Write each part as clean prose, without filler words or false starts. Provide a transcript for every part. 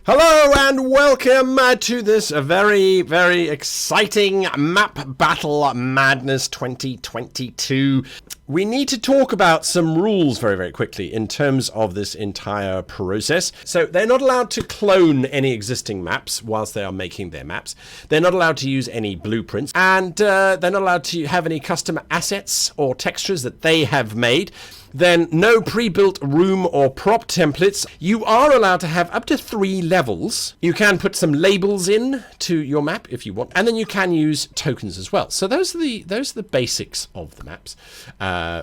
Hello and welcome to this very, very exciting Map Battle Madness 2022. We need to talk about some rules very, very quickly in terms of this entire process. So they're not allowed to clone any existing maps whilst they are making their maps. They're not allowed to use any blueprints, and they're not allowed to have any custom assets or textures that they have made. Then no pre-built room or prop templates. You are allowed to have up to 3 levels. You can put some labels in to your map if you want, and then you can use tokens as well. So those are the basics of the maps,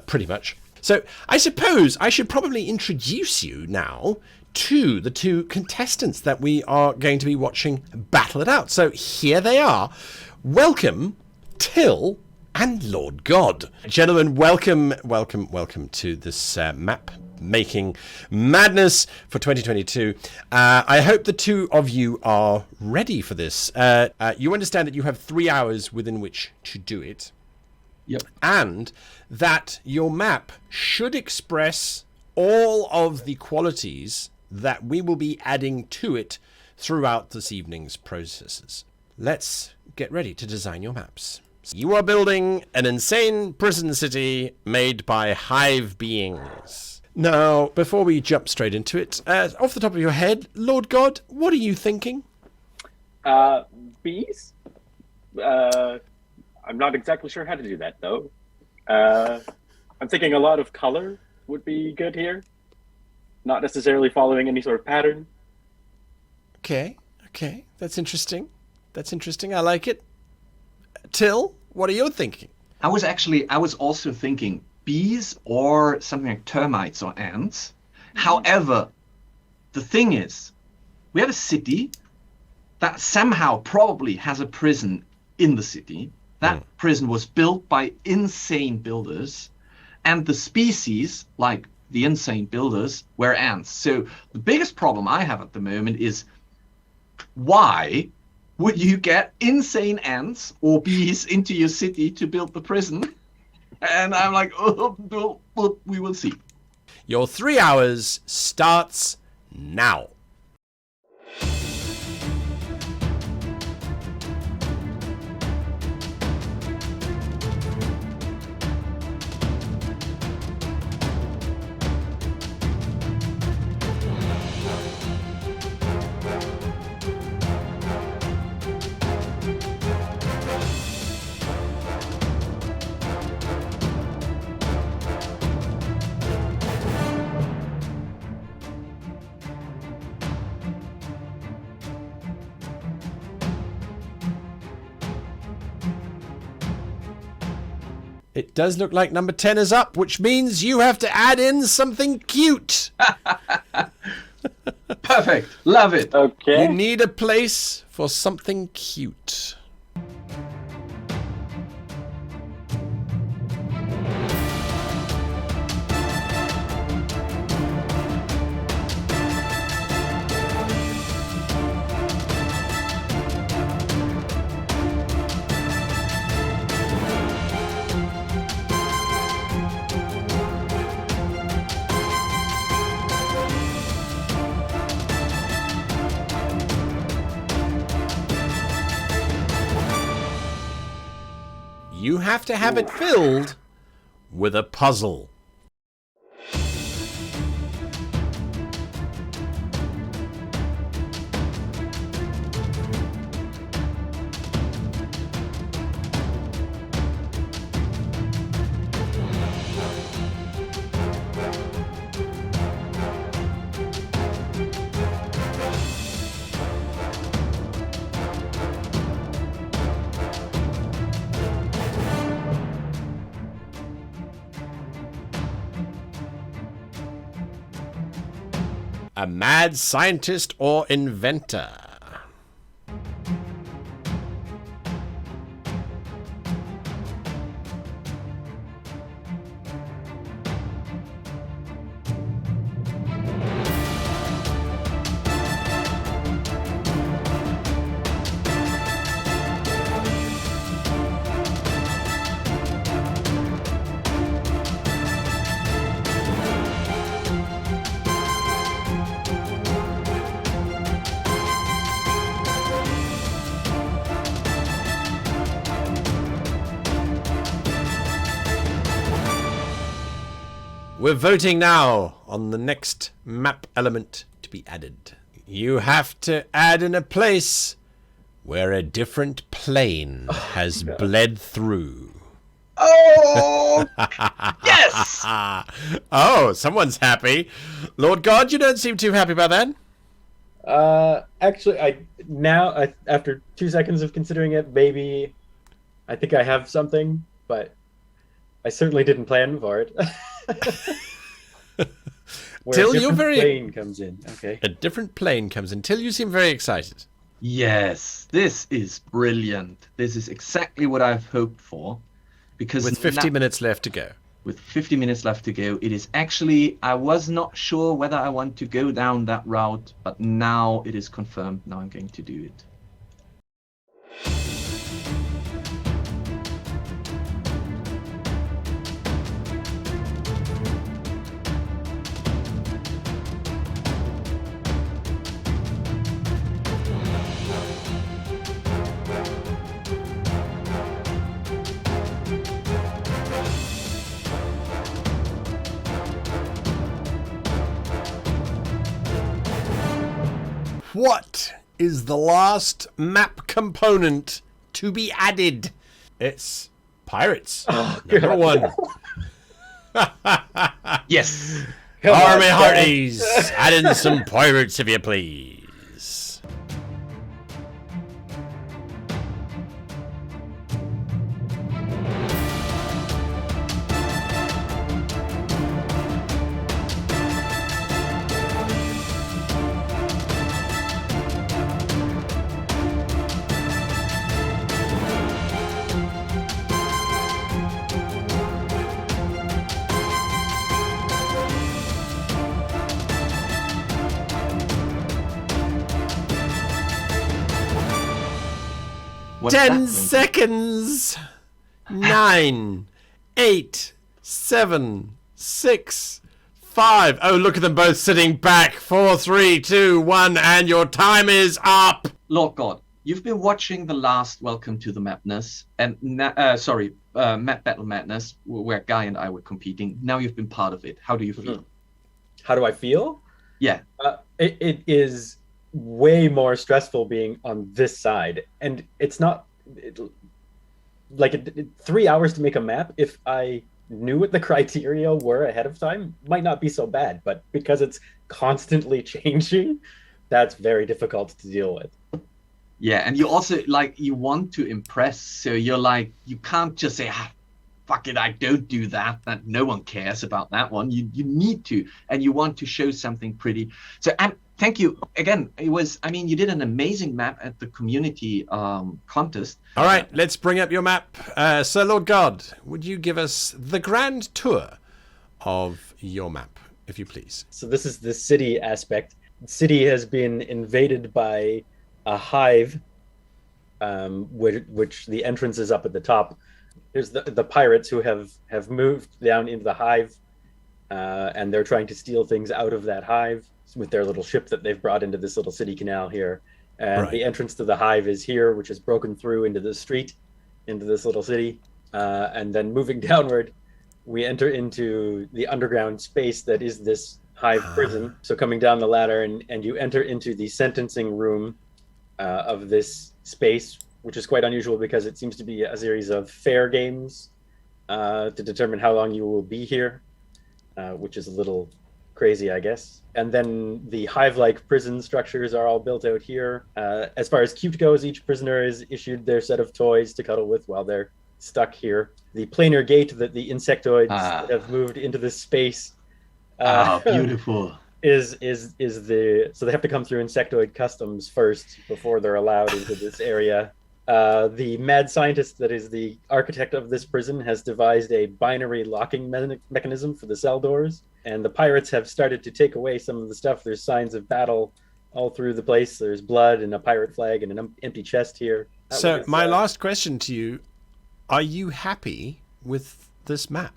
pretty much. So I suppose I should probably introduce you now to the 2 contestants that we are going to be watching battle it out. So here they are. Welcome, Till and Lord God. Gentlemen, welcome to this map making madness for 2022. I hope the 2 of you are ready for this. You understand that you have 3 hours within which to do it. Yep. And that your map should express all of the qualities that we will be adding to it throughout this evening's processes. Let's get ready to design your maps. You are building an insane prison city made by hive beings. Now, before we jump straight into it, off the top of your head, Lord God, what are you thinking? Bees? I'm not exactly sure how to do that, though. I'm thinking a lot of color would be good here. Not necessarily following any sort of pattern. Okay. That's interesting. I like it. Till, what are you thinking? I was also thinking bees or something like termites or ants. However, the thing is, we have a city that somehow probably has a prison in the city. That prison was built by insane builders, and the species, like the insane builders, were ants. So the biggest problem I have at the moment is why would you get insane ants or bees into your city to build the prison? And I'm like, oh, we will see. Your 3 hours starts now. It does look like number 10 is up, which means you have to add in something cute. Perfect. Love it. Okay. You need a place for something cute. You have to have it filled with a puzzle. A mad scientist or inventor. we're voting now on the next map element to be added. You have to add in a place where a different plane has bled through. Oh, yes! Oh, someone's happy. Lord God, you don't seem too happy about that. Actually, after 2 seconds of considering it, maybe I think I have something, but I certainly didn't plan for it. Till you're very... plane comes in. Okay. A different plane comes in. Till you seem very excited. Yes, this is brilliant. This is exactly what I've hoped for. Because with 50 minutes left to go. With 50 minutes left to go, it is actually, I was not sure whether I want to go down that route, but now it is confirmed. Now I'm going to do it. What is the last map component to be added? It's pirates. Oh, Number one. Yes. Army hearties, add in some pirates if you please. What's 10 that going to- seconds. 9, 8, 7, 6, 5. Oh, look at them both sitting back. 4, 3, 2, 1, and your time is up. Lord God, you've been watching the last Welcome to the Madness, and Map Battle Madness, where Guy and I were competing. Now you've been part of it. How do you feel? How do I feel? Yeah. It is way more stressful being on this side, and it's not 3 hours to make a map. If I knew what the criteria were ahead of time, might not be so bad, but because it's constantly changing, that's very difficult to deal with. Yeah, and you also, you want to impress, so you're you can't just say, fuck it, I don't do that no one cares about that one. You need to, and you want to show something pretty. So, and thank you again. You did an amazing map at the community contest. All right, let's bring up your map. Sir Lord God, would you give us the grand tour of your map, if you please? So this is the city aspect. The city has been invaded by a hive, which the entrance is up at the top. There's the pirates who have moved down into the hive, and they're trying to steal things out of that hive with their little ship that they've brought into this little city canal here. And the entrance to the hive is here, which is broken through into the street, into this little city. And then moving downward, we enter into the underground space that is this hive prison. So coming down the ladder, and you enter into the sentencing room of this space, which is quite unusual because it seems to be a series of fair games to determine how long you will be here, which is a little crazy, I guess. And then the hive-like prison structures are all built out here. As far as cute goes, each prisoner is issued their set of toys to cuddle with while they're stuck here. The planar gate that the insectoids have moved into this space Beautiful. is so they have to come through insectoid customs first before they're allowed into this area. The mad scientist that is the architect of this prison has devised a binary locking mechanism for the cell doors, and the pirates have started to take away some of the stuff. There's signs of battle all through the place. There's blood and a pirate flag and an empty chest here. So my last question to you, are you happy with this map?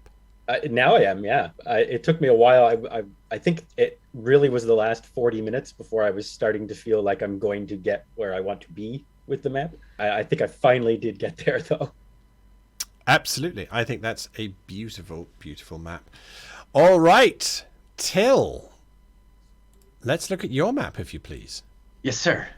Now I am, yeah. It took me a while. I think it really was the last 40 minutes before I was starting to feel like I'm going to get where I want to be with the map. I think I finally did get there, though. Absolutely. I think that's a beautiful, beautiful map. All right, Till, let's look at your map, if you please. Yes, sir.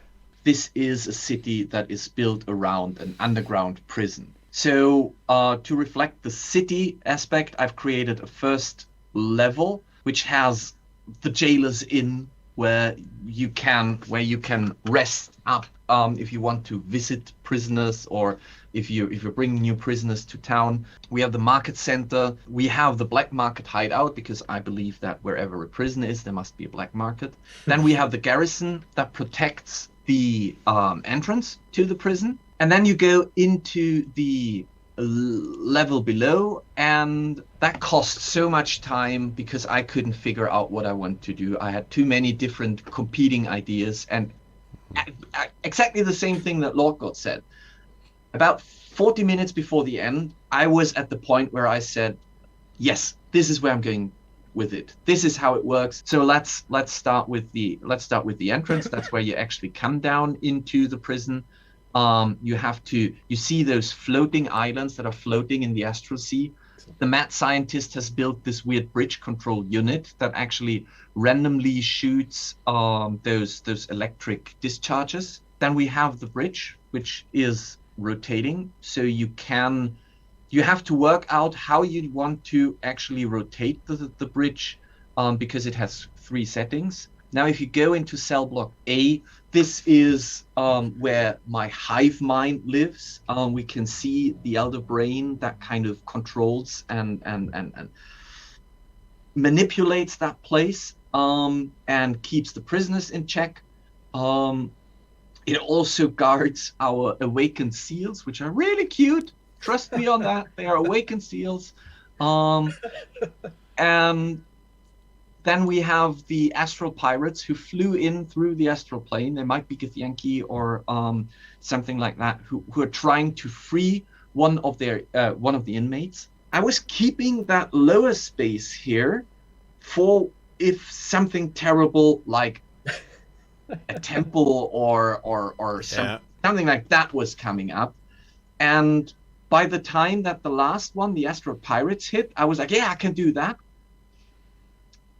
This is a city that is built around an underground prison. So to reflect the city aspect, I've created a first level, which has the jailer's inn, where you can rest up if you want to visit prisoners, or if you're bringing new prisoners to town. We have the market center. We have the black market hideout, because I believe that wherever a prison is, there must be a black market. Then we have the garrison that protects the entrance to the prison. And then you go into the level below, and that cost so much time because I couldn't figure out what I want to do. I had too many different competing ideas, and exactly the same thing that Lord God said. About 40 minutes before the end, I was at the point where I said, yes, this is where I'm going with it. This is how it works. So let's start with the entrance. That's where you actually come down into the prison. You see those floating islands that are floating in the astral sea. The mad scientist has built this weird bridge control unit that actually randomly shoots those electric discharges. Then we have the bridge, which is rotating. So you have to work out how you want to actually rotate the bridge, because it has 3 settings. Now, if you go into cell block A, this is where my hive mind lives. We can see the elder brain that kind of controls and manipulates that place, and keeps the prisoners in check. It also guards our awakened seals, which are really cute. Trust me on that. They are awakened seals. And then we have the astral pirates who flew in through the astral plane. They might be Githyanki or something like that, who are trying to free one of the inmates. I was keeping that lower space here for if something terrible like a temple or something like that was coming up. And by the time that the last one, the astral pirates, hit, I was like, yeah, I can do that.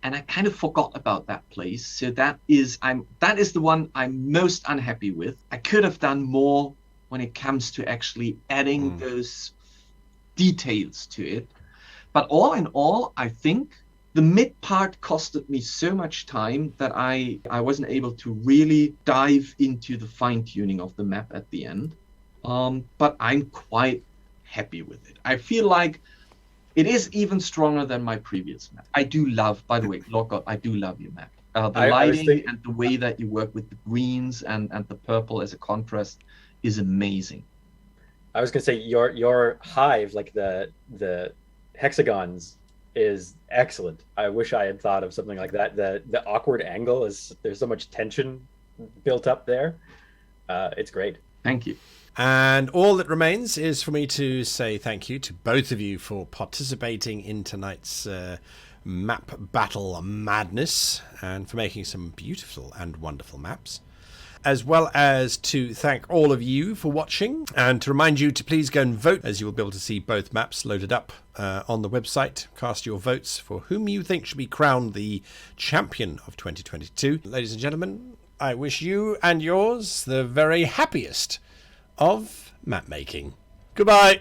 And I kind of forgot about that place. So that is the one I'm most unhappy with. I could have done more when it comes to actually adding those details to it. But all in all, I think the mid part costed me so much time that I wasn't able to really dive into the fine-tuning of the map at the end. But I'm quite happy with it. I feel like it is even stronger than my previous map. I do love, by the way, Lord God, I do love your map. The lighting and the way that you work with the greens and the purple as a contrast is amazing. I was gonna say your hive, like the hexagons, is excellent. I wish I had thought of something like that. The awkward angle is, there's so much tension built up there. It's great. Thank you. And all that remains is for me to say thank you to both of you for participating in tonight's map battle madness, and for making some beautiful and wonderful maps, as well as to thank all of you for watching, and to remind you to please go and vote, as you will be able to see both maps loaded up on the website. Cast your votes for whom you think should be crowned the champion of 2022. Ladies and gentlemen, I wish you and yours the very happiest of map making. Goodbye.